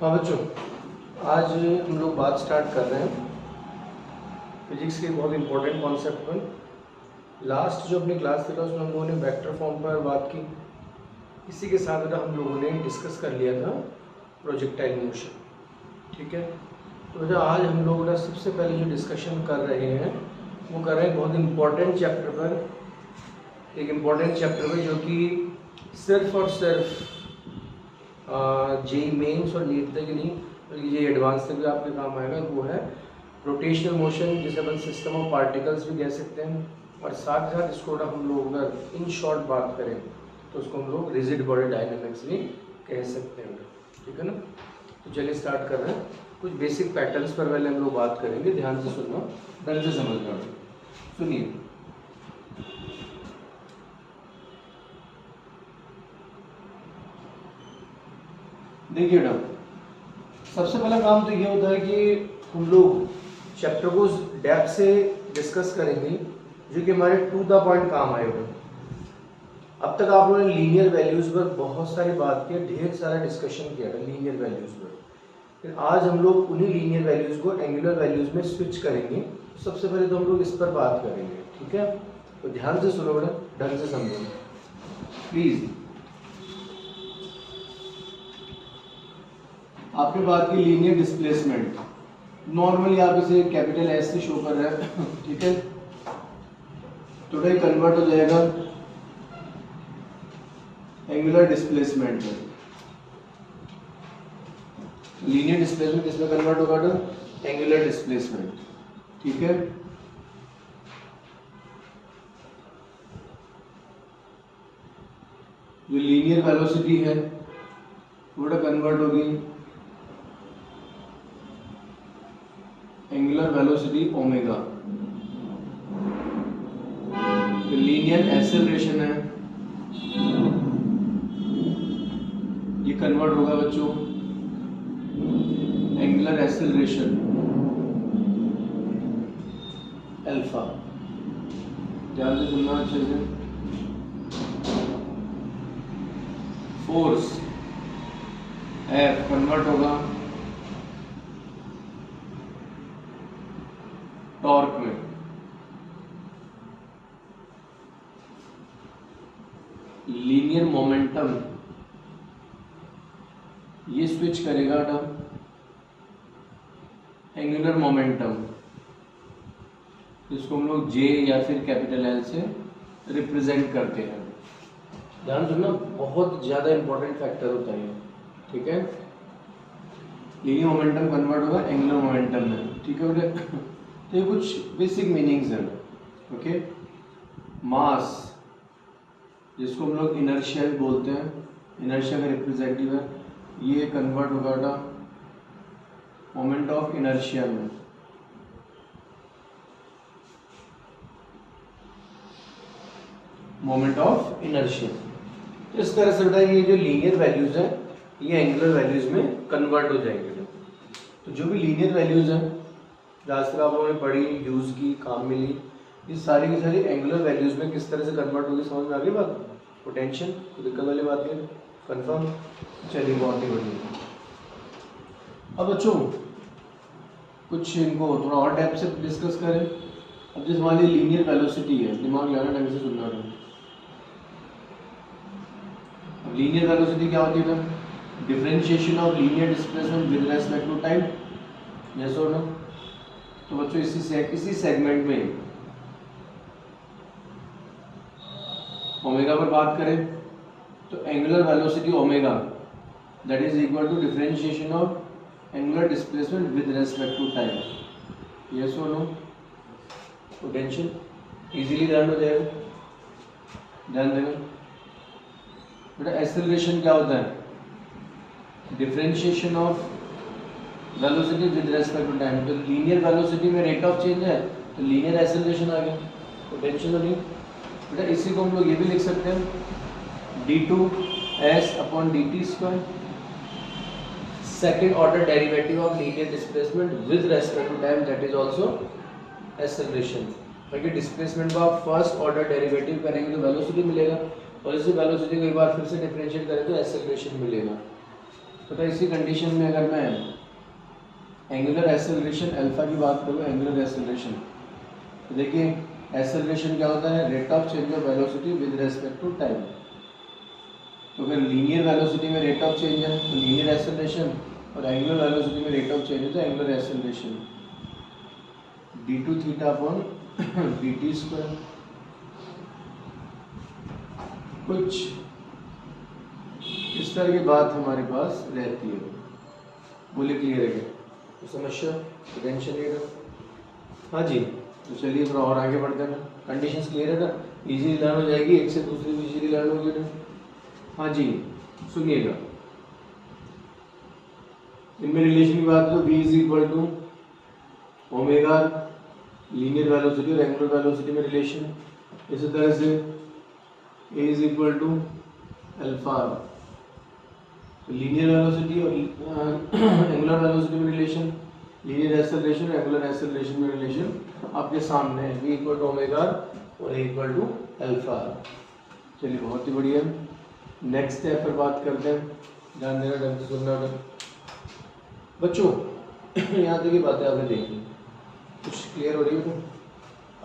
हाँ बच्चों, आज हम लोग बात स्टार्ट कर रहे हैं फिजिक्स के बहुत इंपॉर्टेंट कॉन्सेप्ट पर। लास्ट जो अपनी क्लास थी उसमें हम लोगों ने वेक्टर फॉर्म पर बात की। इसी के साथ हम लोगों ने डिस्कस कर लिया था प्रोजेक्टाइल मोशन। ठीक है, तो बेटा आज हम लोग ना सबसे पहले जो डिस्कशन कर रहे हैं वो कर रहे हैं बहुत इम्पॉर्टेंट चैप्टर पर, एक इम्पॉर्टेंट चैप्टर पर जो कि सिर्फ और सिर्फ जेई मेंस और नीट तक नहीं बल्कि ये एडवांस तक भी आपके काम आएगा। वो है रोटेशनल मोशन, जिसे अपन सिस्टम ऑफ पार्टिकल्स भी कह सकते हैं। और साथ ही साथ इसको हम लोग अगर इन शॉर्ट बात करें तो उसको हम लोग रिजिड बॉडी डायनेमिक्स भी कह सकते हैं। ठीक है ना, तो चलिए स्टार्ट कर रहे हैं। कुछ बेसिक पैटर्न्स पर पहले हम लोग बात करेंगे, ध्यान से सुनना, ध्यान से समझना। सुनिए, देखिए बेटा, सबसे पहला काम तो ये होता है कि हम लोग चैप्टर को डेप्थ से डिस्कस करेंगे जो कि हमारे टू द पॉइंट काम आएगा। अब तक आप लोगों ने लीनियर वैल्यूज पर बहुत सारी बात की, ढेर सारा डिस्कशन किया था लीनियर वैल्यूज पर। फिर आज हम लोग उन्हीं लीनियर वैल्यूज को एंगुलर वैल्यूज में स्विच करेंगे। सबसे पहले तो हम लोग इस पर बात करेंगे। ठीक है, तो ध्यान से सुनो बेटा, ढंग से समझो प्लीज। आपने बात की लीनियर डिस्प्लेसमेंट, नॉर्मली आप इसे कैपिटल एस से शो कर रहे हैं। ठीक है, तो ये कन्वर्ट हो जाएगा एंगुलर डिस्प्लेसमेंट में। लीनियर डिस्प्लेसमेंट किसमें कन्वर्ट होगा? तो एंगुलर डिस्प्लेसमेंट। ठीक है, जो लीनियर वेलोसिटी है वो कन्वर्ट होगी एंगुलर वेलोसिटी ओमेगा। जो लीनियर एक्सेलरेशन है ये कन्वर्ट होगा बच्चों एंगुलर एक्सेलरेशन अल्फा। ध्यान से सुनना अच्छे से। फोर्स एफ कन्वर्ट होगा टॉर्क में। लीनियर मोमेंटम ये स्विच करेगा एंगुलर मोमेंटम, जिसको हम लोग जे या फिर कैपिटल एल से रिप्रेजेंट करते हैं। ध्यान सुनना, बहुत ज़्यादा इंपॉर्टेंट फैक्टर होता है। ठीक है, लीनियर मोमेंटम कन्वर्ट होगा एंगुलर मोमेंटम में। ठीक है बेटे, तो ये कुछ बेसिक मीनिंग्स हैं। ओके, मास जिसको हम लोग इनर्शिया भी बोलते हैं, इनर्शिया का रिप्रेजेंटेटिव है, ये कन्वर्ट होगा मोमेंट ऑफ इनर्शिया में। Moment of inertia. तो इस तरह से बेटा ये जो लीनियर वैल्यूज हैं ये एंगुलर वैल्यूज में कन्वर्ट हो जाएंगे। तो जो भी लीनियर वैल्यूज हैं आज तक आप लोगों ने पढ़ी, यूज की, काम में ली, ये सारी की सारी एंगुलर वैल्यूज में किस तरह से कन्वर्ट होगी, समझ में आ गई बात? पोटेंशियल कोई दिक्कत वाली बात है? कंफर्म? चलिए, बहुत ही बढ़िया। अब बच्चों कुछ इनको थोड़ा और डेप्थ से डिस्कस करें। अब जैसे हमारी लीनियर वेलोसिटी है, दिमाग लगाना, ढंग से सुनना है। अब लीनियर वेलोसिटी क्या होती है? Differentiation of linear displacement with respect to time. Yes और नो? तो बच्चों इसी सेगमेंट में ओमेगा पर बात करें तो angular velocity omega that is equal to differentiation of angular displacement with respect to time. Yes और नो? पोटेंशियल इजीली ध्यान हो जाएगा, ध्यान देना बेटा। एक्सेलरेशन क्या होता है? Differentiation of velocity with respect to time. तो लीनियर वेलोसिटी में रेट ऑफ चेंज है तो लीनियर एक्सेलरेशन आ गया, पोटेंशियल नहीं बेटा। इसी को हम लोग ये भी लिख सकते हैं d2s/dt², second order derivative of linear displacement with respect to time, that is also acceleration. क्योंकि डिस्प्लेसमेंट का फर्स्ट ऑर्डर डेरिवेटिव करेंगे तो वेलोसिटी मिलेगा, और इसी वेलोसिटी को एक बार फिर से डिफरेंशिएट करें तो एक्सेलरेशन मिलेगा। पता है इसी कंडीशन में अगर मैं एंगुलर एक्सेलरेशन अल्फा की बात करूँ, एंगुलर एक्सेलरेशन, तो देखिए एक्सेलरेशन क्या होता है, rate of change of velocity with respect to time. तो अगर लीनियर वेलोसिटी में रेट ऑफ चेंज है तो लीनियर एक्सेलरेशन, और एंगुलर वेलोसिटी में रेट ऑफ चेंज है तो angular acceleration. d2 theta upon dt square. कुछ इस तरह की बात हमारे पास रहती है। बोले क्लियर है क्या? तो समस्या टेंशन नहीं रहा। हाँ जी, तो चलिए थोड़ा और आगे बढ़ते हैं। कंडीशंस क्लियर है ना, इजीली लर्न हो जाएगी, एक से दूसरी भी इजीली लर्न होगी ना। हाँ जी, सुनिएगा, इनमें रिलेशन की बात तो v is equal to omega linear velocity और एंगुलर वेलोसिटी में रिलेशन। इसी तरह से a is equal to alpha, linear velocity और एंगुलर वेलोसिटी में रिलेशन, लीनियर एक्सेलरेशन और एंगुलर एक्सेलरेशन में रिलेशन आपके सामने है, v इक्वल टू ओमेगा और a इक्वल टू अल्फा। चलिए बहुत ही बढ़िया, नेक्स्ट स्टेप पर बात करते हैं। ध्यान देना, ढंग से सुनना बच्चों। यहाँ तक की बातें आपने देखी, कुछ क्लियर हो रही है?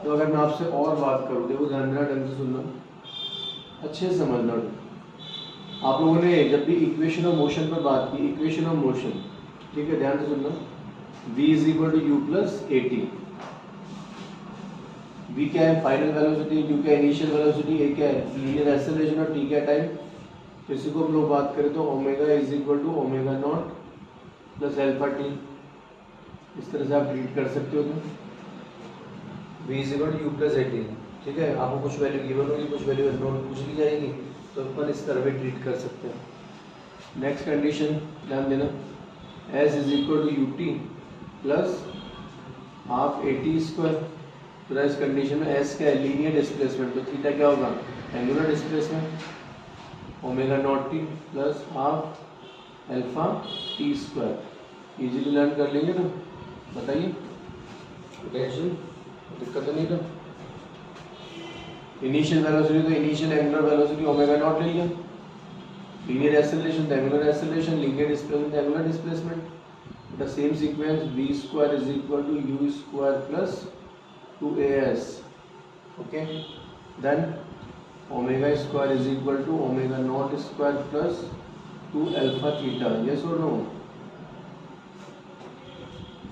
तो अगर मैं आपसे और बात करूँ, देखो ध्यान देना, ढंग से सुनना, अच्छे से समझना। आप लोगों ने जब भी इक्वेशन ऑफ मोशन पर बात की, इक्वेशन ऑफ मोशन, ठीक है, ध्यान से सुनना, v is equal to U plus A T. v क्या है, फाइनल वेलोसिटी, u क्या है, इनिशियल वेलोसिटी, a क्या है, लीनियर एक्सेलरेशन और t क्या है, टाइम। तो इसी को हम लोग बात करें तो omega is equal to omega naught plus alpha T, इस तरह से आप ट्रीट कर सकते हो। तो v is equal to U plus A T, ठीक है, आपको कुछ वैल्यू गिवन होगी, कुछ वैल्यू अननोन पूछ ली जाएगी, तो अपन इस तरह भी ट्रीट कर सकते हैं। नेक्स्ट कंडीशन ध्यान देना, s is equal to U T plus half A T square. तो इस कंडीशन में s क्या है, लीनियर डिस्प्लेसमेंट, तो थीटा क्या होगा, angular displacement, omega naught T plus half alpha T square. Easily learn कर लेंगे ना, बताइए, टेंशन दिक्कत नहीं था। इनिशियल वेलोसिटी तो initial angular velocity omega naught ले लिया, लीनियर एक्सेलरेशन तो एंगुलर एक्सेलरेशन, लीनियर डिस्प्लेसमेंट तो angular displacement. The same sequence v square is equal to u square plus 2as, okay, then omega square is equal to omega naught square plus 2 alpha theta. Yes और no?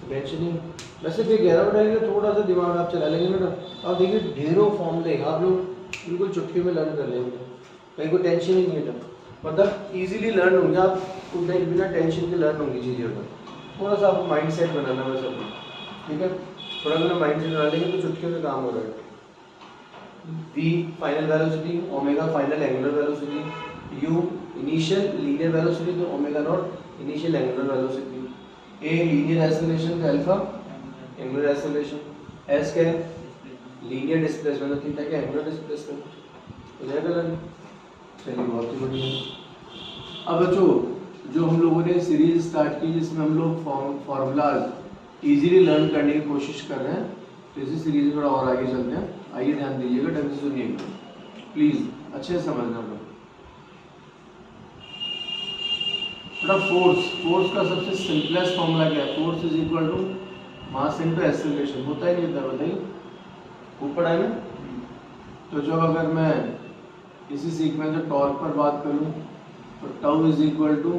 Tension नहीं। वैसे फिर 11 बताएंगे, थोड़ा सा दिमाग आप चला लेंगे ना, आप देखिए ढेरों फॉर्मूले आप लोग बिल्कुल चुटकी में लर्न कर लेंगे, कहीं कोई टेंशन ही नहीं है। मतलब इजीली लर्न होंगे आप, बिना टेंशन के लर्न होंगी चीज़ें पर। थोड़ा सा आपको माइंड सेट बनाना बस अपना, ठीक है, थोड़ा सा माइंड सेट बना लेंगे तो चुटकी में काम हो रहा है। v final velocity, omega final angular velocity, u initial linear velocity तो omega naught initial angular velocity, a linear acceleration तो अल्फा एंगुलर एक्सेलरेशन, s क्या है, लीनियर डिस्प्लेसमेंट तो थीटा क्या, एंगुलर डिस्प्लेसमेंट। हो जाएगा लर्न। चलिए बहुत ही बढ़िया। अब बच्चों, जो हम लोगों ने सीरीज स्टार्ट की जिसमें हम लोग फॉर्मूलाज इजीली लर्न करने की कोशिश कर रहे हैं, तो इसी सीरीज में थोड़ा और आगे चलते हैं। आइए ध्यान दीजिएगा, ढंग से सुनिएगा प्लीज, अच्छे से समझना होगा। बेटा फोर्स का सबसे सिंपलेस्ट फॉर्मूला क्या है, force is equal to mass into acceleration. होता ही नहीं होता, बताइए, ऊपर है ना। तो जब अगर मैं इसी सीक्वेंस में टॉर्क पर बात करूं तो tau is equal to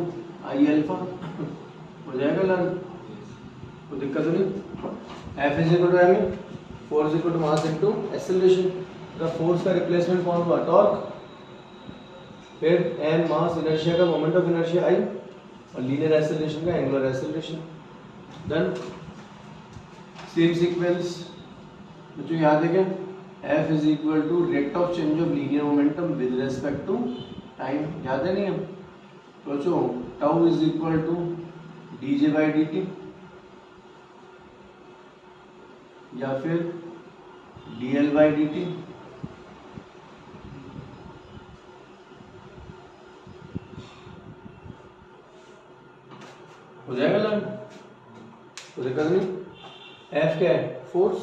I alpha, हो जाएगा लर्न, कोई दिक्कत नहीं। F is equal to M, force is equal to mass into acceleration. The force का रिप्लेसमेंट फॉर्म हुआ टॉर्क, फिर एम मास इनर्शिया का मोमेंट ऑफ इनर्शिया आई, और लीनियर एक्सेलरेशन का angular acceleration. Then same sequence बच्चों याद है क्या, F is equal to rate of change of linear momentum with respect to time, याद है नहीं हम बच्चों, tau is equal to dj by dt या फिर dl बाई dt। हो जाएगा लर्न, तो दिक्कत नहीं। F क्या है, force,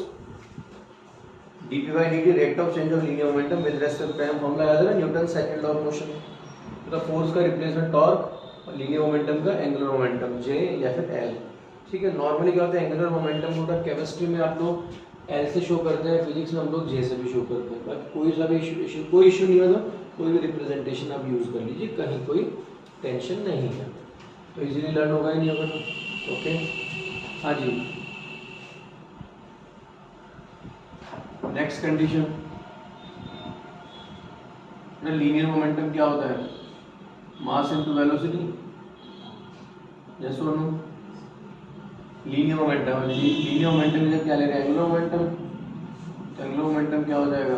dp by dt rate of change of linear momentum with respect to time, formula याद है ना, Newton second law of motion. तो फोर्स का रिप्लेसमेंट टॉर्क, और लीनियर मोमेंटम का एंगुलर मोमेंटम जे या फिर एल। ठीक है, नॉर्मली क्या होता है एंगुलर मोमेंटम होता केमिस्ट्री में आप लोग एल से शो करते हैं, फिजिक्स में हम लोग जे से भी शो करते हैं, बाकी कोई सा भी कोई इशू नहीं होता, कोई भी रिप्रेजेंटेशन आप यूज़ कर लीजिए, कहीं कोई टेंशन नहीं है, तो इजीली लर्न होगा ही नहीं होगा तो। ओके, हाँ जी, नेक्स्ट कंडीशन, लीनियर मोमेंटम क्या होता है, मास इनटू वेलोसिटी, यस और no. Linear momentum, linear momentum जब क्या ले रहे हैं एंगुलर मोमेंटम, तो एंगुलर मोमेंटम क्या हो जाएगा,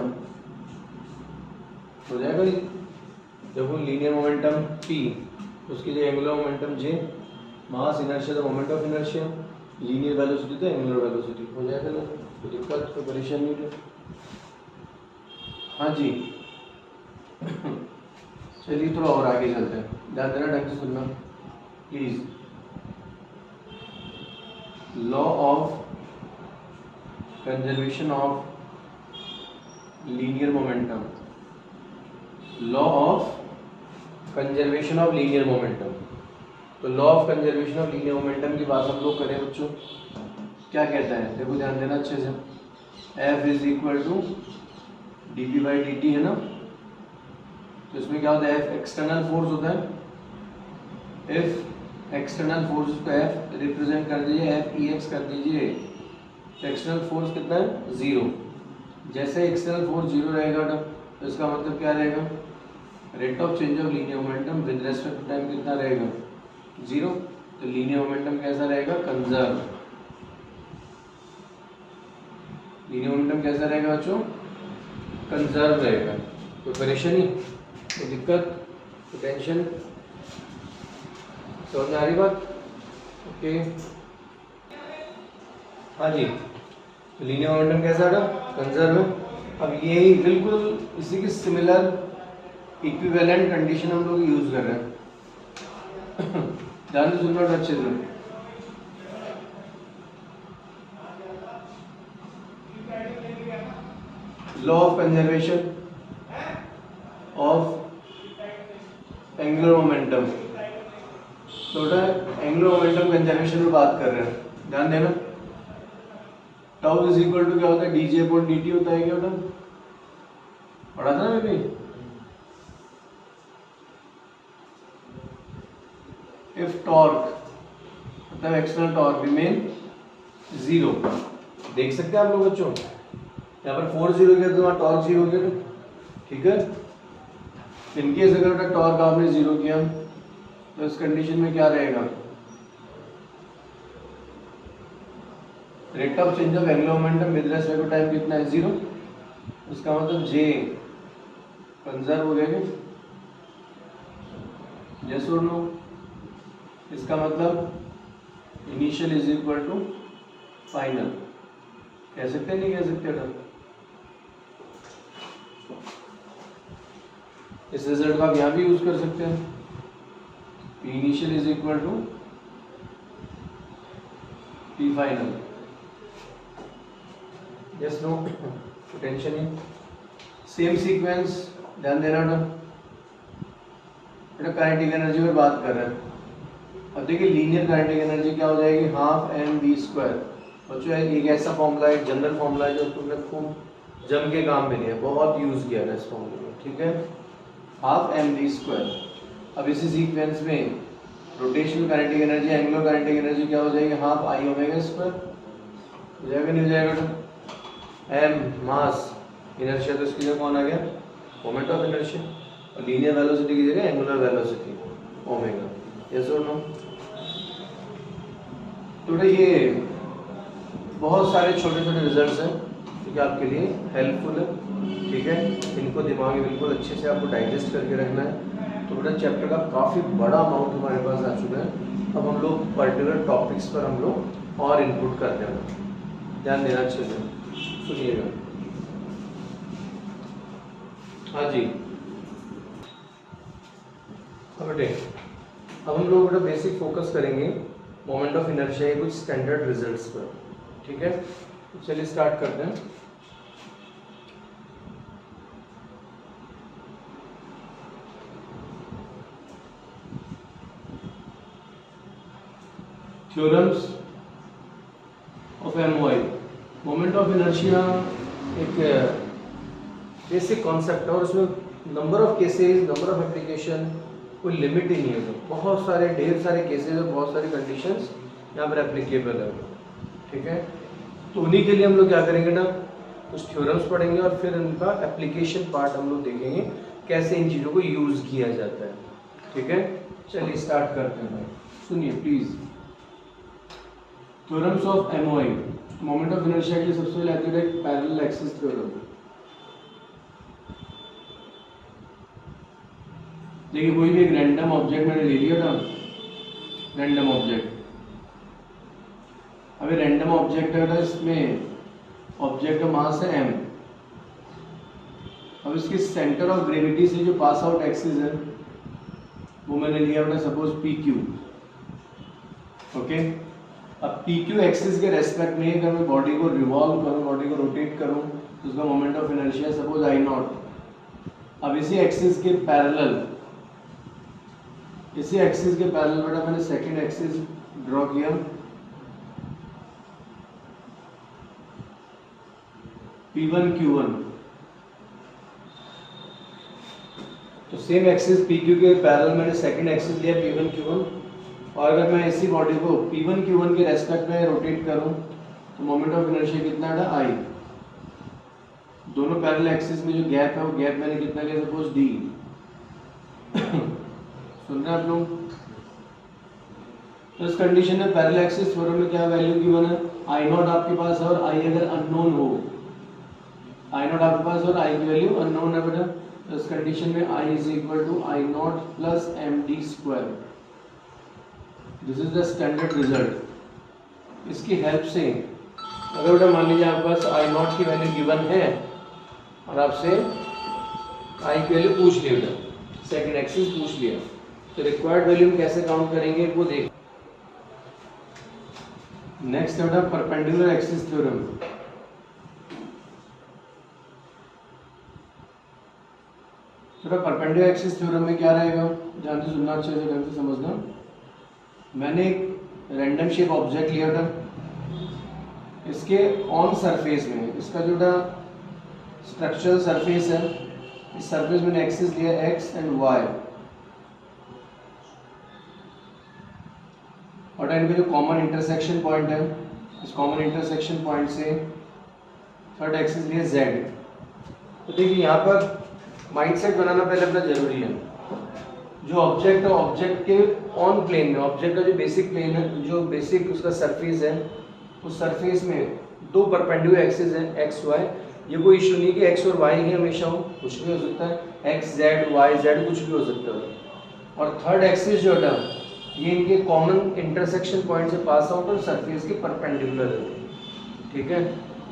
हो जाएगा नहीं, जब वो लीनियर मोमेंटम p, उसकी जो एंगुलर मोमेंटम j, मास इनर्शिया तो moment of inertia, linear velocity तो एंगुलर वेलोसिटी, हो जाएगा ना, कोई दिक्कत कोई परेशानी नहीं है। हाँ जी चलिए थोड़ा और आगे चलते हैं, ध्यान देना, ढंग से सुनना please. Law of conservation of linear momentum, law of conservation of linear momentum. तो law of conservation of linear momentum की बात हम लोग करें बच्चों, क्या कहता है, देखो ध्यान देना अच्छे से, F is equal to D P by D T है ना, तो इसमें क्या होता है, F एक्सटर्नल फोर्स होता है, इफ एक्सटर्नल फोर्स को F रिप्रेजेंट कर दीजिए, F ई एक्स कर दीजिए, तो एक्सटर्नल फोर्स कितना है, जीरो। जैसे एक्सटर्नल फोर्स जीरो रहेगा तो इसका मतलब क्या रहेगा, rate of change of linear momentum with respect to time कितना रहेगा, जीरो। तो लीनियर मोमेंटम कैसा रहेगा, कंजर्व। लीनियर मोमेंटम कैसा रहेगा बच्चों, कंजर्व रहेगा। कोई परेशानी, कोई दिक्कत, कोई टेंशन, समझ में आ रही बात, ओके। हाँ जी, तो लीनियर मोमेंटम कैसा था, कंजर्व है। अब यही बिल्कुल इसी की सिमिलर इक्विवेलेंट कंडीशन हम लोग यूज कर रहे हैं ध्यान से सुनना अच्छे से। Law of conservation of angular momentum, तो एंगुलर मोमेंटम कंजर्वेशन में बात कर रहे हैं, ध्यान देना। टाउ इज इक्वल टू क्या होता है, D J upon D T होता है, क्या होता है, पढ़ा था ना मैं। इफ टॉर्क मतलब एक्सटर्नल टॉर्क रिमेन जीरो, देख सकते हैं आप लोग बच्चों, यहाँ पर फोर्स जीरो किया तो वहाँ टॉर्क जीरो किया, ठीक है। इनकेस अगर टॉर्क आपने जीरो किया तो इस कंडीशन में क्या रहेगा, rate of change of angular momentum with respect to time कितना है, जीरो। उसका मतलब जे कंजर्व हो गया, यस और नो। इसका मतलब initial is equal to final, कह सकते हैं, नहीं कह सकते। इस रिजल्ट का आप यहाँ भी यूज कर सकते हैं, P initial is equal to P final, yes no, tension है। सेम सीक्वेंस, ध्यान देना बेटा, काइनेटिक एनर्जी में बात कर रहे हैं। अब देखिए लीनियर काइनेटिक एनर्जी क्या हो जाएगी, हाफ एम वी स्क्वायर। बच्चों एक ऐसा फॉर्मूला है, जनरल फॉर्मूला है जो तुमने खूब जम के काम में लिया, बहुत यूज किया है इस फॉर्मूले में, ठीक है, हाफ एम वी स्क्वायर। अब इसी सीक्वेंस में rotational kinetic energy, angular kinetic energy क्या हो जाएगी, हाफ आई ओमेगा स्क्वायर, हो जाएगा नहीं हो जाएगा। एम मास, इनर्शिया तो इसकी जगह कौन आ गया, मोमेंट ऑफ इनर्शिया, और लीनियर वेलोसिटी की जगह एंगुलर वेलोसिटी ओमेगा, यस और नो। तो ये बहुत सारे छोटे छोटे रिजल्ट्स हैं जो कि आपके लिए हेल्पफुल है, ठीक है। इनको दिमाग में बिल्कुल अच्छे से आपको डाइजेस्ट करके रखना है। तो बेटा चैप्टर का काफ़ी बड़ा अमाउंट हमारे पास आ चुका है, अब हम लोग पर्टिकुलर टॉपिक्स पर हम लोग और इनपुट करते हैं, ध्यान देना अच्छे से सुनिएगा। हाँ जी, अब हम लोग बेटा बेसिक फोकस करेंगे मोमेंट ऑफ इनर्शिया के कुछ स्टैंडर्ड रिजल्ट्स पर, ठीक है। चलिए स्टार्ट करते हैं। Theorems of MOI। Moment of inertia एक बेसिक कॉन्सेप्ट है और उसमें number of cases, number of application, कोई लिमिट ही नहीं है। तो बहुत सारे ढेर सारे केसेस और बहुत सारी कंडीशंस यहाँ पर एप्लीकेबल है। ठीक है, तो उन्हीं के लिए हम लोग क्या करेंगे ना, कुछ थ्योरम्स पढ़ेंगे और फिर उनका एप्लीकेशन पार्ट हम लोग देखेंगे कैसे इन चीज़ों को यूज़ किया जाता है। ठीक है, चलिए स्टार्ट करते हैं। सुनिए please, theorems of MOI। Moment of inertia के लिए सबसे पहले आती है पैरेलल एक्सिस थ्योरम। देखिए, कोई भी एक रैंडम ऑब्जेक्ट मैंने ले लिया था, रैंडम ऑब्जेक्ट। अभी रैंडम ऑब्जेक्ट है, इसमें ऑब्जेक्ट का मास है m। अब इसके सेंटर ऑफ ग्रेविटी से जो पास आउट एक्सिस है वो मैंने लिया बेटा सपोज PQ। ओके, अब PQ एक्सिस के रेस्पेक्ट में अगर मैं बॉडी को रिवॉल्व करूं, बॉडी को रोटेट करूं, तो उसका moment of inertia suppose I0। अब इसी एक्सिस के पैरेलल, इसी एक्सिस के पैरेलल बेटा मैंने सेकंड एक्सिस ड्रॉ किया। P1 Q1। तो सेम एक्सिस PQ के पैरेलल मैंने सेकंड एक्सिस लिया P1 Q1, और अगर मैं इसी बॉडी को P1 Q1 के रेस्पेक्ट में रोटेट करूं तो मोमेंट ऑफ इनर्शिया कितना है I। दोनों पैरेलल एक्सिस में जो गैप है वो गैप मैंने कितना लिया सपोज D। सुन रहे हैं आप लोग? तो इस कंडीशन में पैरेलल एक्सिस थ्योरम में क्या वैल्यू गिवन है, I0 आपके पास है और I अगर अननोन हो, I0 आपके पास और I की वैल्यू अननोन है बेटा, तो इस कंडीशन में I is equal to I0 plus MD square. This is the standard result. इसकी हेल्प से अगर बेटा मान लीजिए आपके पास I0 की वैल्यू गिवन है और आपसे I की वैल्यू पूछ लिया बेटा, सेकंड एक्सिस पूछ लिया, तो रिक्वायर्ड वैल्यू हम कैसे काउंट करेंगे वो देख। नेक्स्ट है बेटा परपेंडिकुलर एक्सिस थ्योरम। थोड़ा परपेंडिकुलर एक्सिस थ्योरम में क्या रहेगा, ध्यान से सुनना, अच्छे से ढंग से समझना। मैंने एक रैंडम शेप ऑब्जेक्ट लिया था, इसके ऑन सरफेस में, इसका जो स्ट्रक्चरल सरफेस है, इस सरफेस में एक्सिस लिया x एंड y, और इनका जो कॉमन इंटरसेक्शन पॉइंट है, इस कॉमन इंटरसेक्शन पॉइंट से थर्ड एक्सिस लिया z। तो देखिए यहाँ पर माइंडसेट बनाना पहले अपना जरूरी है। जो ऑब्जेक्ट है, ऑब्जेक्ट के ऑन प्लेन में, ऑब्जेक्ट का जो बेसिक प्लेन है, जो बेसिक उसका सरफेस है, उस सरफेस में दो परपेंडिकुलर एक्सिस है x y। ये कोई इशू नहीं कि x और y ही हमेशा हो, कुछ भी हो सकता है, x z y z कुछ भी हो सकता है। और थर्ड एक्सिस जो है ये इनके कॉमन इंटरसेक्शन पॉइंट से पास आउट और सरफेस के परपेंडिकुलर है। ठीक है,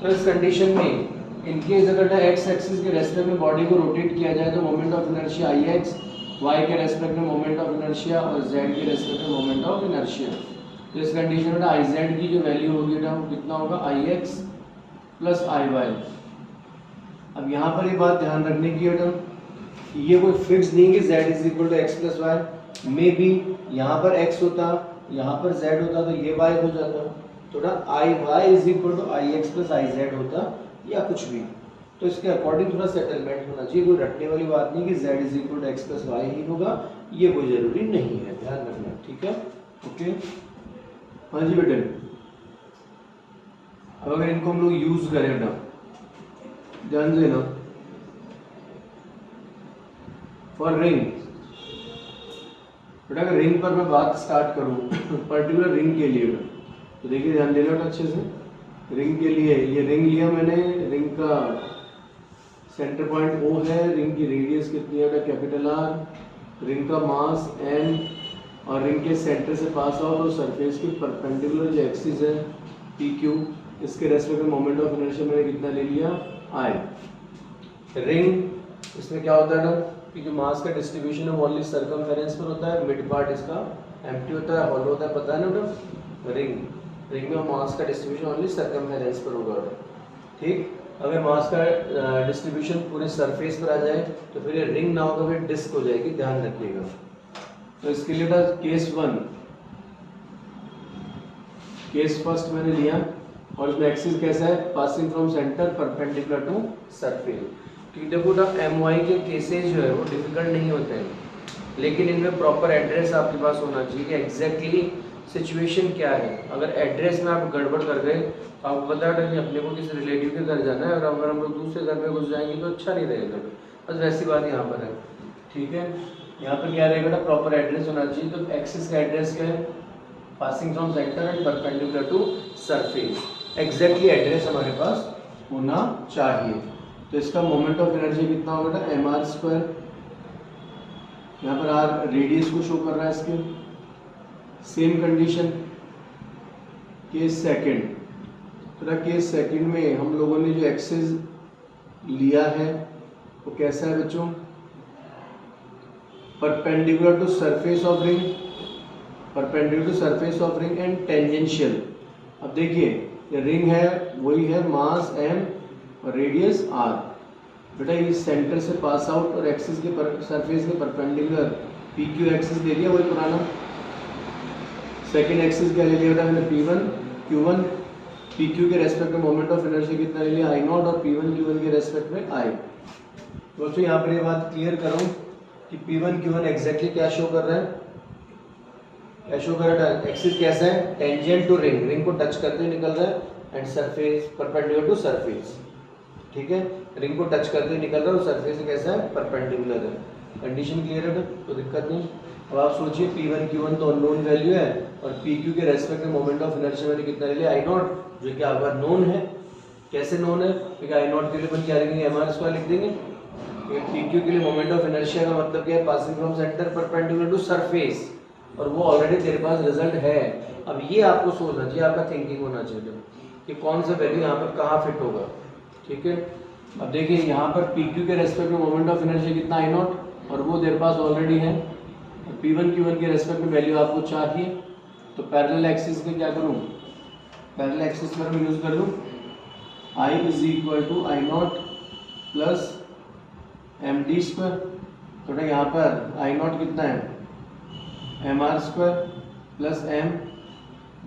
तो इस कंडीशन में इनकेस अगर x एक्सिस के रेस्पेक्ट में बॉडी को रोटेट किया जाए तो moment of inertia Ix, y के रेस्पेक्ट में मोमेंट ऑफ इनर्शिया और z के रेस्पेक्ट में मोमेंट ऑफ इनर्शिया। तो इस कंडीशन में Iz की जो वैल्यू होगी वो कितना होगा, Ix प्लस Iy। अब यहाँ पर ये बात ध्यान रखने की है, ये कोई फिक्स नहीं कि z is equal to X plus Y. Maybe यहाँ पर x होता, यहाँ पर z होता, तो ये y हो जाता, थोड़ा Iy is equal to Ix plus Iz होता, या कुछ भी। तो इसके अकॉर्डिंग थोड़ा सेटलमेंट होना चाहिए, कोई रटने वाली बात नहीं कि z is equal to X plus Y ही होगा, ये कोई जरूरी नहीं है, ध्यान रखना। ठीक है, ओके, हाँ जी बेटे। अब अगर इनको हम लोग यूज करें ना, ध्यान से ना, फॉर रिंग, बेटा अगर रिंग पर मैं बात स्टार्ट करूं पर्टिकुलर रिंग के लिए, तो देखिए ध्यान देना बेटा अच्छे से। रिंग के लिए ये रिंग लिया मैंने, रिंग का सेंटर पॉइंट O है, रिंग की रेडियस कितनी है बेटा कैपिटल R, रिंग का मास m, और रिंग के सेंटर से पास आउट और सरफेस के परपेंडिकुलर जो एक्सिस है PQ, इसके रेस्पेक्ट में मोमेंट ऑफ इनर्शिया मैंने कितना ले लिया I। रिंग, इसमें क्या होता है ना कि जो मास का डिस्ट्रीब्यूशन है वो ओनली सर्कमफेरेंस पर होता है, मिड पार्ट इसका एम्प्टी होता है, हॉलो होता है, पता है ना बेटा। रिंग में मास का डिस्ट्रीब्यूशन ओनली सर्कमफेरेंस पर होगा। ठीक, अगर मास का डिस्ट्रीब्यूशन पूरे सरफेस पर आ जाए तो फिर ये रिंग ना होगा, फिर डिस्क हो जाएगी, ध्यान रखिएगा। तो इसके लिए था केस 1, केस फर्स्ट मैंने लिया और इसमें एक्सिस कैसा है, passing from centre perpendicular to surface. क्योंकि देखो ना MY के केसेस जो है वो डिफिकल्ट नहीं होते हैं, लेकिन इनमें प्रॉपर एड्रेस आपके पास होना चाहिए कि एग्जैक्टली सिचुएशन क्या है। अगर एड्रेस में आप गड़बड़ कर गए तो आपको पता है कि अपने को किसी रिलेटिव के घर जाना है और अगर हम लोग दूसरे घर में घुस जाएंगे तो अच्छा नहीं रहेगा। बस वैसी बात यहाँ पर है, ठीक है। यहाँ पर क्या रहेगा ना, प्रॉपर एड्रेस होना चाहिए। तो एक्सिस का एड्रेस क्या है, passing from centre and perpendicular to surface, exactly address हमारे पास होना चाहिए। तो इसका मोमेंट ऑफ एनर्जी कितना होगा ना, mr²। यहाँ पर आर रेडियस को शो कर रहा है इसके। सेम कंडीशन केस सेकंड, तो केस सेकंड में हम लोगों ने जो एक्सिस लिया है वो कैसा है बच्चों, perpendicular to surface of ring, perpendicular to surface of ring and tangential. अब देखिए ये रिंग है, वही है, मास m और रेडियस r। बेटा ये सेंटर से पास आउट और एक्सिस के सरफेस के परपेंडिकुलर PQ एक्सिस ले लिया, वही पुराना। सेकंड एक्सिस क्या ले लिया बेटा मैंने, P1 Q1। PQ के रेस्पेक्ट में मोमेंट ऑफ एनर्जी कितना ले लिया, I0, और P1 Q1 के रेस्पेक्ट में I। दोस्तों यहाँ पर ये बात क्लियर करूँ कि P1 Q1 एग्जैक्टली क्या शो कर रहा है, क्या शो कर रहा है, एक्सिस कैसा है, टेंजेंट टू रिंग, रिंग को टच करते हुए निकल रहा है, and surface perpendicular to surface, ठीक है। रिंग को टच करते हुए निकल रहा है और सरफेस से कैसा है, परपेंडिकुलर है। कंडीशन क्लियर है, तो दिक्कत नहीं। अब आप सोचिए P1 Q1 तो अननोन वैल्यू है और PQ के रेस्पेक्ट में मोमेंट ऑफ इनर्शिया मैंने कितना ले लिया, I0, जो कि आपका नोन है। कैसे नोन है, क्योंकि I0 के लिए अपन क्या लिखेंगे, mr² लिख देंगे। PQ के लिए मोमेंट ऑफ इनर्शिया का मतलब क्या है, passing from centre perpendicular to surface, और वो ऑलरेडी तेरे पास रिजल्ट है। अब ये आपको सोचना चाहिए, आपका थिंकिंग होना चाहिए कि कौन सा वैल्यू यहाँ पर कहाँ फिट होगा, ठीक है। अब देखिए यहाँ पर PQ के रेस्पेक्ट में मोमेंट ऑफ एनर्जी कितना, I0, और वो तेरे पास ऑलरेडी है। P1 Q1 के रेस्पेक्ट में वैल्यू आपको चाहिए, तो पैरेलल एक्सिस के क्या करूँ, पैरेलल एक्सिस पर मैं यूज कर लूँ, I is equal to I0 plus md²। तो यहाँ पर I0 कितना है, mr² प्लस m,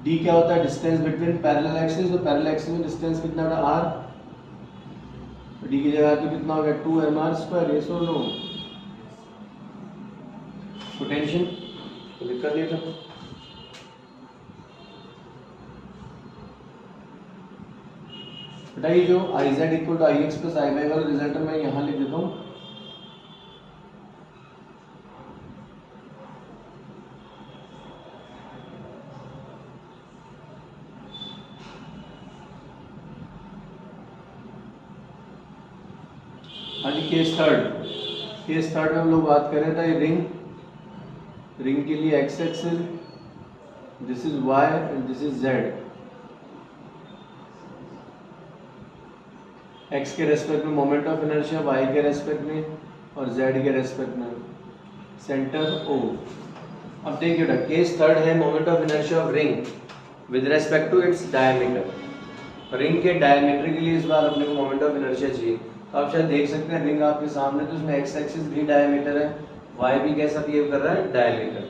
d क्या होता है, डिस्टेंस बिटवीन पैरेलल एक्सिस, तो पैरेलल एक्सिस में डिस्टेंस कितना होगा, r। डी की जगह तो कितना हो गया, 2mr², ये सो नो पोटेंशियल, तो लिख कर दिया था। बेटा ये जो IZ equal to IX plus IY वाला रिजल्ट मैं यहाँ लिख देता हूँ। हाँ जी, केस थर्ड में हम लोग बात कर रहे थे रिंग के लिए x axis, this is y and this is z। x के रेस्पेक्ट में मोमेंट ऑफ इनर्शिया, y के रेस्पेक्ट में और z के रेस्पेक्ट में सेंटर O। अब देखिए बेटा केस थर्ड है moment of inertia of ring with respect to its diameter. Ring के डायमीटर के लिए इस बार अपने को मोमेंट ऑफ इनर्शिया चाहिए। तो आप शायद देख सकते हैं रिंग आपके सामने, तो इसमें x एक्सिस भी डायमीटर है, y भी कैसा बिहेव कर रहा है, डायमीटर।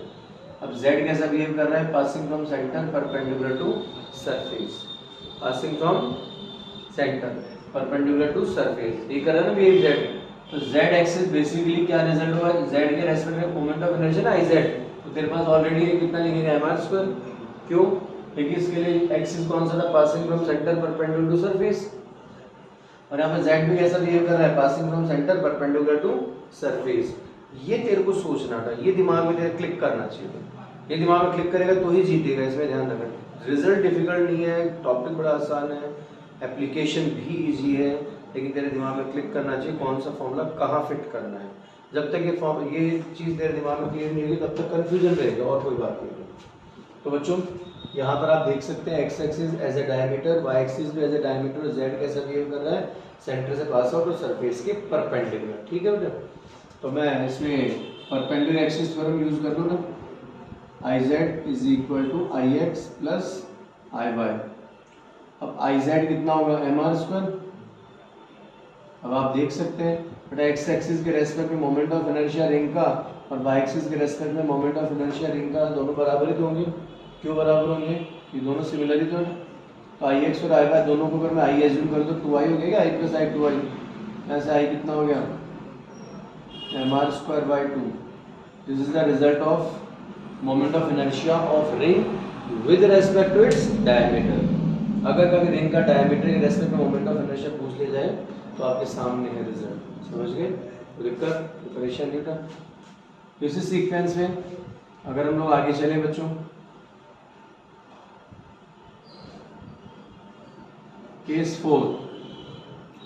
अब z कैसा बिहेव कर रहा है, passing from centre perpendicular to surface, passing from centre perpendicular to surface, ये कर रहा है ना बिहेव z। तो z एक्सिस बेसिकली क्या रिजल्ट हुआ, z के रेस्पेक्ट में मोमेंट ऑफ इनर्शिया ना Iz, तो तेरे पास ऑलरेडी कितना लिखेंगे, mr²। क्यों, क्योंकि इसके लिए एक्सिस कौन सा था, passing from centre perpendicular to surface, और यहाँ पर z भी कैसा बिहेव कर रहा है, passing from centre perpendicular to surface. ये तेरे को सोचना था, ये दिमाग में तेरे क्लिक करना चाहिए। ये दिमाग में क्लिक करेगा तो ही जीतेगा, इसमें ध्यान रखना। रिजल्ट डिफिकल्ट नहीं है, टॉपिक बड़ा आसान है, एप्लीकेशन भी इजी है, लेकिन तेरे दिमाग में क्लिक करना चाहिए कौन सा फॉर्मूला कहाँ फिट करना है। जब तक ये चीज़ तेरे दिमाग में क्लियर नहीं होगी तब तक कन्फ्यूजन रहेगा, और कोई बात नहीं। तो बच्चों यहाँ पर आप देख सकते हैं x axis as a diameter, y axis भी एज ए डायमीटर, z कैसा बिहेव कर रहा है, सेंटर से पास आउट और सरफेस के परपेंडिकुलर, ठीक है बेटा। तो मैं इसमें परपेंडिकुलर एक्सिस थ्योरम यूज कर लूँ ना, IZ is equal to IX plus IY। अब IZ कितना होगा, mr²। अब आप देख सकते हैं बेटा x एक्सिस के रेस्पेक्ट में मोमेंट ऑफ इनर्शिया रिंग का और y एक्सिस के रेस्पेक्ट में मोमेंट ऑफ इनर्शिया रिंग का दोनों बराबर ही होंगे। क्यों बराबर होंगे, ये दोनों सिमिलर ही तो है। तो आई एक्स और आई वाई दोनों को अगर मैं आई एज्यूम करूँ तो 2i हो गया, आई प्लस आई 2i, ऐसे आई कितना हो गया mr square by 2। This is the result of moment of inertia of ring with respect to its diameter. अगर कभी रिंग का डायमीटर के रेस्पेक्ट में मोमेंट ऑफ इनर्शिया पूछ ले जाए तो आपके सामने है रिजल्ट, समझ गए, दिक्कत परेशान नहीं था। इसी सीक्वेंस में अगर हम लोग आगे चले बच्चों, केस 4,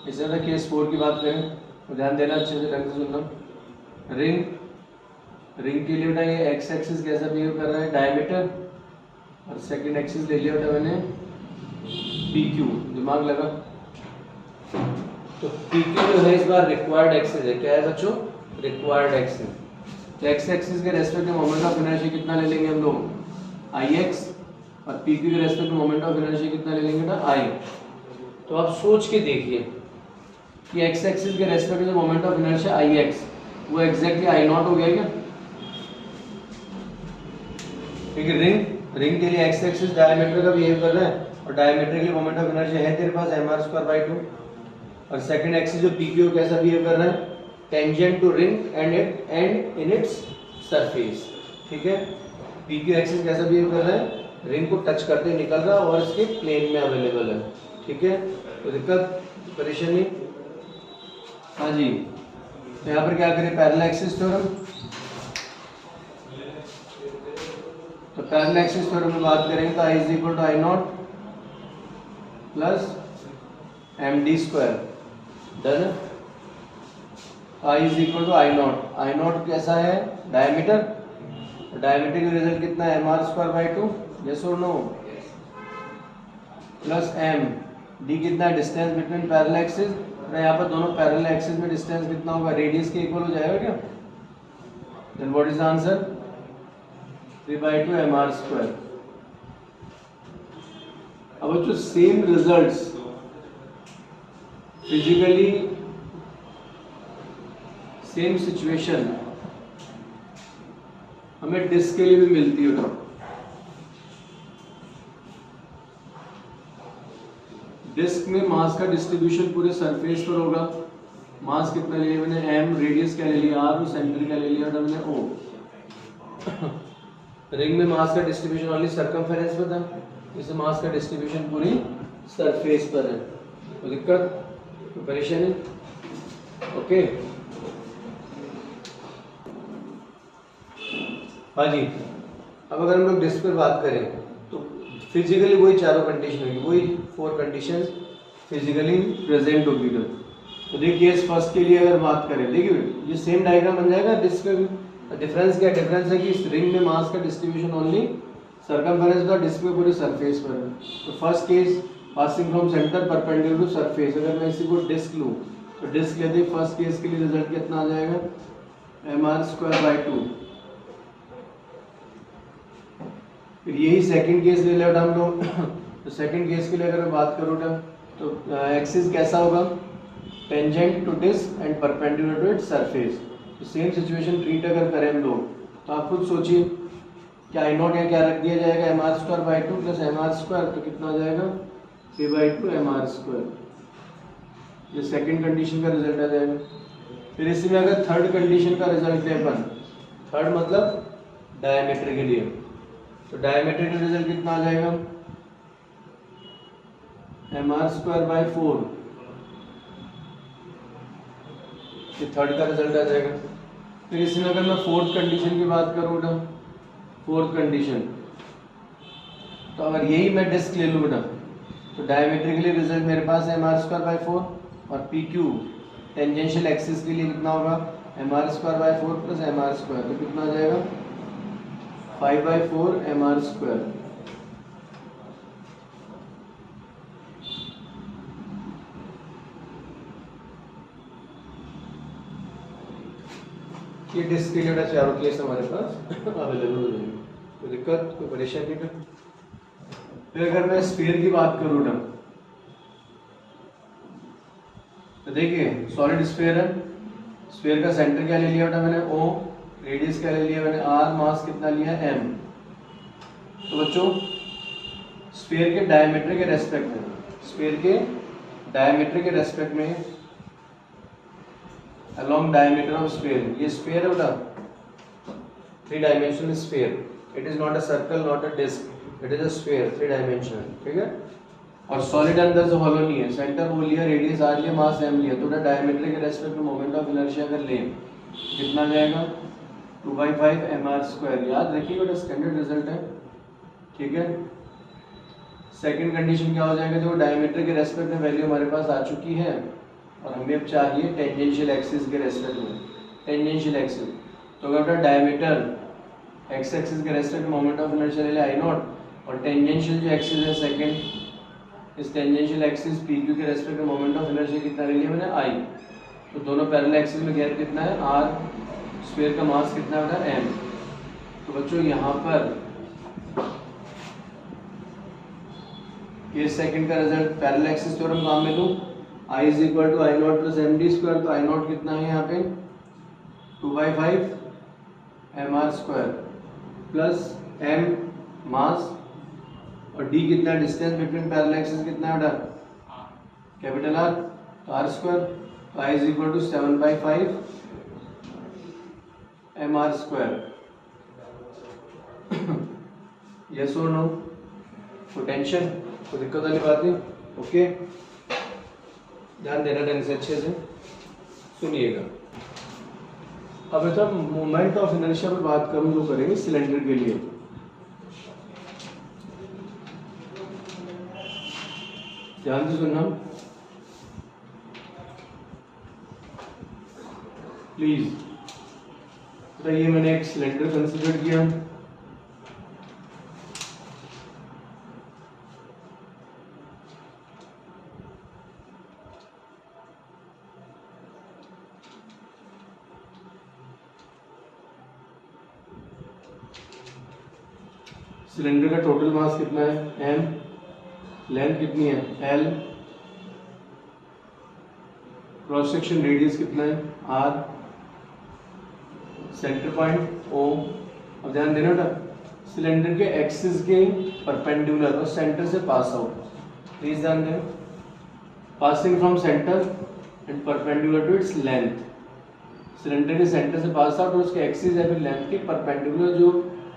इस तरह केस 4 की बात करें तो ध्यान देना, अच्छे से ढंग से सुनना। रिंग के लिए बेटा ये एक्स एक्सिस कैसा बिहेव कर रहा है, डायमीटर, और सेकंड एक्सिस ले लिया बेटा मैंने पी क्यू, दिमाग लगा। तो पी क्यू जो है इस बार रिक्वायर्ड एक्सिस है, क्या है बच्चों, रिक्वायर्ड एक्सिस। तो एक्स एक्सिस के रेस्पेक्ट में मोमेंट ऑफ इनर्शिया कितना ले लेंगे हम लोग, आई एक्स, और पी क्यू के रेस्पेक्ट में मोमेंट ऑफ इनर्शिया कितना ले लेंगे बेटा, आई। तो आप सोच के देखिए कि एक्स एक्सिस के रेस्पेक्ट में moment of inertia I x, वो एग्जैक्टली आई नॉट हो गया क्या, क्योंकि रिंग के लिए एक्स एक्सिस डायमीटर का बिहेव कर रहा है, और डायमीटर के लिए मोमेंट ऑफ इनर्शिया है तेरे पास mr स्क्वायर बाई 2, और सेकंड एक्सिस जो pq कैसा बिहेव कर रहा है, tangent to ring and in its surface, ठीक है। pq एक्सिस कैसा बिहेव कर रहा है, रिंग को टच करते निकल रहा है और इसके प्लेन में अवेलेबल है, ठीक है। तो दिक्कत परेशानी, हाँ जी। तो यहाँ पर क्या करें, पैरेलल एक्सिस थ्योरम। तो पैरेलल एक्सिस थ्योरम में बात करेंगे तो I is equal to I naught plus M D square, done. I is equal to I naught कैसा है, डायमीटर, डायमीटर का रिजल्ट कितना है, mr स्क्वायर बाई 2, यस और नो, प्लस एम डी कितना है, डिस्टेंस बिटवीन पैरेलल एक्सिस, यहाँ पर दोनों पैरेलल एक्सिस में डिस्टेंस कितना होगा, रेडियस के इक्वल हो जाएगा क्या, then what is the answer, 3/2 mr square. अब जो same results physically same situation हमें डिस्क के लिए भी मिलती है। डिस्क में मास का डिस्ट्रीब्यूशन पूरे सरफेस पर होगा, मास कितना ले लिया मैंने m, रेडियस क्या ले लिया r, और सेंटर क्या ले लिया मैंने o। रिंग में मास का डिस्ट्रीब्यूशन ओनली सर्कमफेरेंस पर था, इसे मास का डिस्ट्रीब्यूशन पूरी सरफेस पर है, तो दिक्कत तो परेशानी, ओके। हाँ जी, अब अगर हम लोग डिस्क पर बात करें तो फिजिकली वही चारों कंडीशन होगी, वही 4 कंडीशंस फिजिकली प्रेजेंट होगी। तो देखिए इस फर्स्ट के लिए अगर बात करें, देखिए ये सेम डायग्राम बन जाएगा डिस्क का। डिफरेंस क्या, डिफरेंस है कि इस रिंग में मास का डिस्ट्रीब्यूशन ओनली सर्कमफेरेंस का, डिस्क में पूरी सरफेस पर है। तो first case passing from centre perpendicular to surface, अगर मैं इसी को डिस्क लूँ तो डिस्क लेते फर्स्ट केस के लिए रिजल्ट कितना आ जाएगा, mr स्क्वायर बाई 2। फिर यही सेकंड केस ले लें हम लोग, तो सेकंड केस के लिए अगर मैं बात करूँ तो एक्सिस कैसा होगा, tangent to disc and perpendicular to its surface. तो सेम सिचुएशन ट्रीट अगर करें हम लोग तो आप खुद सोचिए क्या आई नॉट या क्या रख दिया जाएगा, mr square by 2 plus mr square, तो कितना आ जाएगा 3/2 mr स्क्वायर, ये सेकंड कंडीशन का रिजल्ट आ जाएगा। फिर इसमें अगर थर्ड कंडीशन का रिजल्ट है अपन, थर्ड मतलब डायमीटर के लिए, तो डायमीटर का रिजल्ट कितना आ जाएगा, mr स्क्वायर बाई 4, ये थर्ड का रिजल्ट आ जाएगा। फिर इसमें अगर मैं फोर्थ कंडीशन की बात करूँ ना, फोर्थ कंडीशन, तो अगर यही मैं डिस्क ले लूँ ना तो डायमीटर के लिए रिजल्ट मेरे पास है mr स्क्वायर बाई 4, और पी क्यू टेंजेंशियल एक्सिस के लिए कितना होगा, mr square by 4 plus mr square, तो कितना आ जाएगा 5/4 mr स्क्वायर। ये डिस्क के लिए चारों केस हमारे पास अवेलेबल हो जाएंगे, कोई दिक्कत कोई परेशानी नहीं। फिर अगर मैं स्फीयर की बात करूँ ना तो देखिए सॉलिड स्फीयर है, स्फीयर का सेंटर क्या ले लिया बेटा मैंने O, रेडियस क्या ले लिया मैंने R, मास कितना लिया m। तो बच्चों स्फीयर के डायमीटर के रेस्पेक्ट में, स्फीयर के डायमीटर के रेस्पेक्ट में along diameter of sphere, ये स्फीयर है बेटा, 3 dimensional sphere, it is not a circle, not a disc, it is a sphere 3 dimensional, ठीक है। और सॉलिड अंदर से हॉलो नहीं है, सेंटर वो लिया, रेडियस आर लिया, मास एम लिया, तो डायमीटर के रेस्पेक्ट में मोमेंट ऑफ इनर्शिया अगर ले कितना जाएगा 2/5 mr²। याद रखिए बेटा स्टैंडर्ड रिजल्ट है, ठीक है। सेकंड कंडीशन क्या हो जाएगा, जो डायमीटर के रेस्पेक्ट में वैल्यू हमारे पास आ चुकी है और हमें अब चाहिए टेंजेंशियल एक्सिस के रेस्पेक्ट में, टेंजेंशियल एक्सिस, तो अगर डायमीटर एक्स एक्सिस के रेस्पेक्ट में मोमेंट ऑफ इनर्शिया ले आई नॉट और टेंजेंशियल जो एक्सिस है सेकंड, इस टेंजेंशियल एक्सिस पी क्यू के रेस्पेक्ट में मोमेंट ऑफ इनर्शिया कितना ले लिया मैंने आई, तो दोनों पैरेलल एक्सिस में गैप कितना है आर, स्फीयर का मास कितना है एम। तो बच्चों यहाँ पर ये सेकंड का रिजल्ट पैरेलल एक्सिस थ्योरम काम में लूँ, I is equal to I naught plus M D square, तो आई नॉट कितना है यहाँ पे 2/5 mr² प्लस m मास और d कितना डिस्टेंस बिटवीन पैरेलल एक्सिस कितना है बेटा कैपिटल R, तो r², तो I is equal to 7/5 mr²। Yes और नो, कोई टेंशन, कोई दिक्कत वाली बात नहीं, ओके। ध्यान देना ढंग से, अच्छे से सुनिएगा। अब ऐसा मोमेंट ऑफ इनर्शिया पर बात करूं जो करेंगे सिलेंडर के लिए। ध्यान से सुनना प्लीज। तो ये मैंने एक सिलेंडर कंसीडर किया, सिलेंडर का टोटल मास कितना है m, लेंथ कितनी है l, क्रॉस सेक्शन रेडियस कितना है r, सेंटर पॉइंट o। अब ध्यान देना बेटा सिलेंडर के एक्सिस के परपेंडिकुलर और सेंटर से पास आउट, प्लीज ध्यान देना, passing from centre and perpendicular to its length, cylinder के सेंटर से पास आउट और उसके एक्सिस या फिर लेंथ के परपेंडिकुलर जो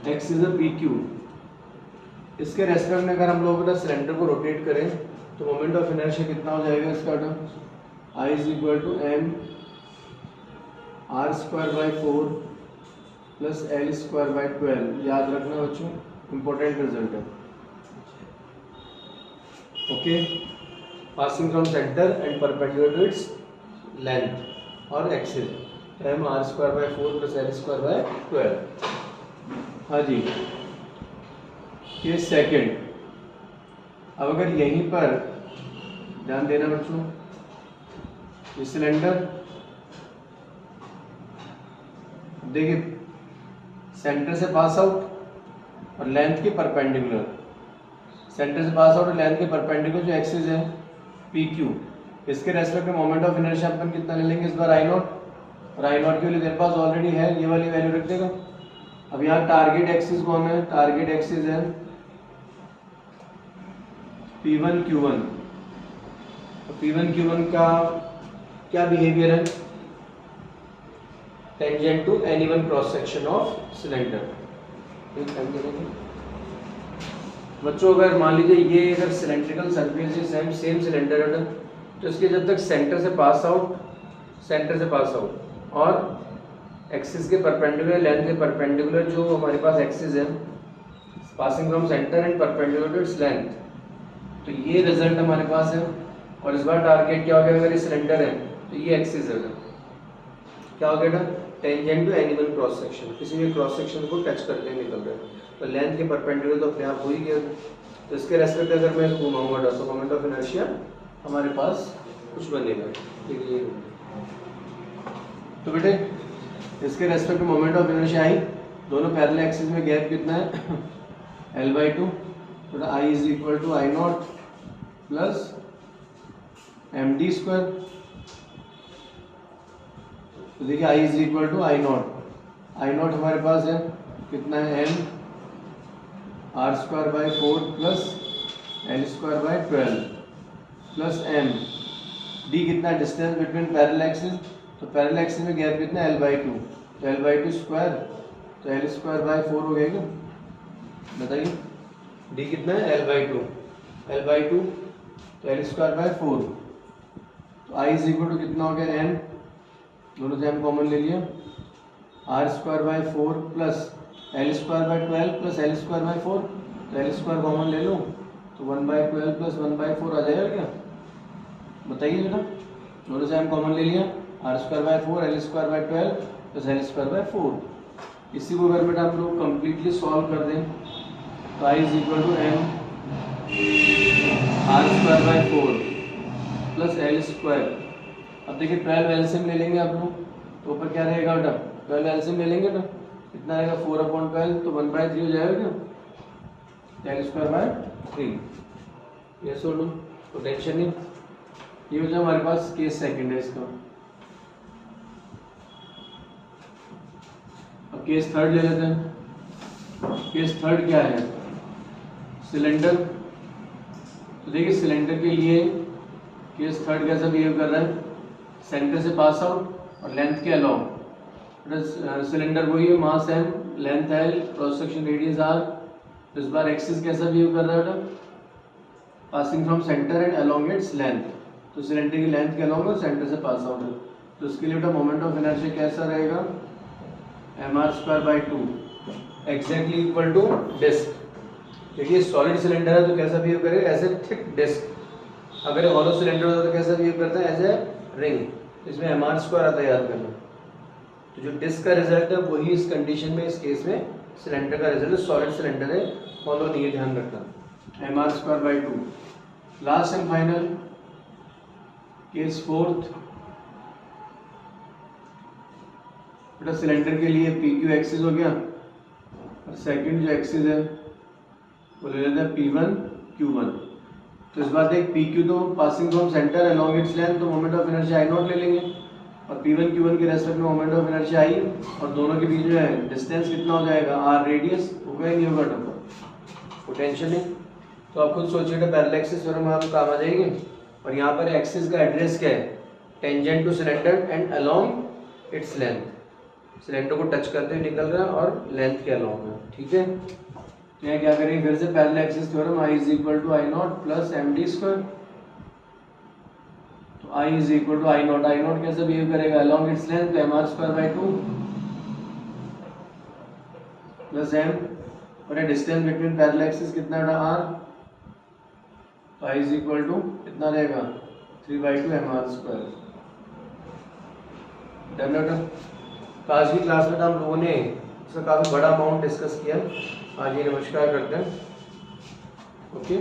एक्सिस है पी क्यू, इसके रेस्पेक्ट में अगर हम लोग बेटा सिलेंडर को रोटेट करें तो मोमेंट ऑफ इनर्शिया कितना हो जाएगा इसका बेटा, I is equal to m r²/4 plus l²/12। याद रखना बच्चों, इंपॉर्टेंट रिजल्ट है, okay. Passing from centre and perpendicular to its length और axis, m r²/4 plus l²/12। हाँ जी, ये सेकंड। अब अगर यहीं पर ध्यान देना बच्चों, ये सिलेंडर देखिए सेंटर से पास आउट और लेंथ के परपेंडिकुलर, सेंटर से पास आउट और लेंथ के परपेंडिकुलर जो एक्सिस है पी क्यू, इसके रेस्पेक्ट में मोमेंट ऑफ इनर्शिया अपन कितना ले लेंगे इस बार आई नॉट, और आई नॉट के लिए तेरे पास ऑलरेडी है ये वाली वैल्यू रख देगा। अब यहाँ टारगेट एक्सिस कौन है, टारगेट एक्सिस है P1 Q1, तो P1 Q1 का क्या बिहेवियर है, tangent to any one cross section of cylinder. बच्चों अगर मान लीजिए ये अगर सिलेंड्रिकल सरफेस है सेम सिलेंडर है तो इसके जब तक सेंटर से पास आउट और एक्सिस के परपेंडिकुलर लेंथ के परपेंडिकुलर जो हमारे पास एक्सिस है passing from centre and perpendicular to its length, तो ये रिजल्ट हमारे पास है। और इस बार टारगेट क्या हो गया, अगर ये सिलेंडर है तो ये एक्सिस है, क्या हो गया tangent to any one cross section, किसी भी क्रॉस सेक्शन को टच करते हुए निकल रहा है, तो लेंथ के परपेंडिकुलर तो अपने आप हो ही गया, तो इसके रेस्पेक्ट अगर मैं घुमाऊंगा तो मोमेंट ऑफ इनर्शिया हमारे पास कुछ बनेगा, ठीक है। तो बेटे इसके रेस्पेक्ट में मोमेंट ऑफ इनर्शिया आई, दोनों पैरेलल एक्सिस में गैप कितना है L/2, तो I is equal to I naught plus md²। तो देखिए I is equal to I naught हमारे पास है कितना है m R square by 4 plus L square by 12 plus M. D कितना डिस्टेंस बिटवीन पैरेलल एक्सिस, तो पैरेलल एक्सिस में गैप कितना एल बाई 2, तो एल बाई 2 स्क्वायर, तो एल स्क्वायर बाई 4 हो गया। बताइए डी कितना है एल बाई 2, एल बाई 2 तो एल स्क्वायर बाई 4, तो आई इज इक्वल टू कितना हो गया एम, दोनों से एम कॉमन ले लिया, R square by 4 plus L square by 12 plus L square by 4, तो एल स्क्वायर कॉमन ले लो तो 1/12 प्लस 1/4 आ जाएगा क्या? बताइए बेटा, दोनों से एम कॉमन ले लिया, R square by 4 L square by 12 plus L square by 4। इसी को अगर बेटा हम लोग कम्प्लीटली सॉल्व कर दें तो I is equal to M R square by 4 plus L square. अब देखिए 12 एलसीएम ले लेंगे आप लोग, तो ऊपर क्या रहेगा बेटा 12 एलसीएम ले लेंगे ना, कितना रहेगा 4/12, तो 1/3 हो जाएगा क्या, एल स्क्वायर बाई 3। ये सो लो, तो टेंशन नहीं। ये हो जाए हमारे पास केस सेकंड है इसका। अब केस थर्ड ले लेते हैं। केस थर्ड क्या है, सिलेंडर। तो देखिए सिलेंडर के लिए केस थर्ड कैसा बिहेव कर रहा है, सेंटर से पास आउट और लेंथ के अलाउ। सिलेंडर वही है, mass M, length L, cross section radius R. तो इस बार एक्सिस कैसा बिहेव कर रहा है बेटा, passing from centre and along its length. तो सिलेंडर की लेंथ के अलोंग और सेंटर से पास आउट है, तो इसके लिए बेटा मोमेंट ऑफ इनर्शिया कैसा रहेगा, mr²/2 exactly equal to disc. देखिए सॉलिड सिलेंडर है तो कैसा बिहेव करेगा, एज ए थिक डिस्क। अगर हॉलो सिलेंडर होता तो कैसा बिहेव करता है, एज ए रिंग। इसमें mr² आता है, याद करना। तो जो डिस्क का रिजल्ट है वही इस कंडीशन में, इस केस में सिलेंडर का रिजल्ट सॉलिड सिलेंडर है, हॉलो नहीं है, ध्यान रखना। mr²/2। Last and final case fourth, बेटा सिलेंडर के लिए पी क्यू एक्सिस हो गया, और सेकंड जो एक्सिस है वो ले लेते हैं P1 Q1। तो इस बार देख पी क्यू तो passing from centre along its length, तो moment of inertia I naught ले लेंगे, और P1 Q1 के रेस्पेक्ट में मोमेंट ऑफ इनर्शिया आई, और दोनों के बीच में डिस्टेंस कितना हो जाएगा, आर रेडियस होगा ही नहीं होगा टोटल, पोटेंशियल नहीं। तो आप खुद सोचिए पैरेलल एक्सिस थ्योरम में काम आ जाएगी। और यहाँ पर एक्सिस का एड्रेस क्या है, tangent two cylinder and along its length. Cylinder को टच करते हुए निकल रहा है और लेंथ के अलोंग है, ठीक है। तो यहाँ क्या करेंगे फिर से parallel axis theorem, I is equal to I naught plus M D square. तो I is equal to I naught कैसे बिहेव करेगा, अलोंग इट्स लेंथ तो mr²/2 प्लस एम, और डिस्टेंस बिटवीन पैरेलल एक्सिस कितना है r, तो I is equal to कितना रहेगा 3/2 mr²। डन बेटा। तो आज की क्लास में हम लोगों ने इसका काफ़ी बड़ा अमाउंट डिस्कस किया। आज ये नमस्कार करते हैं, ओके।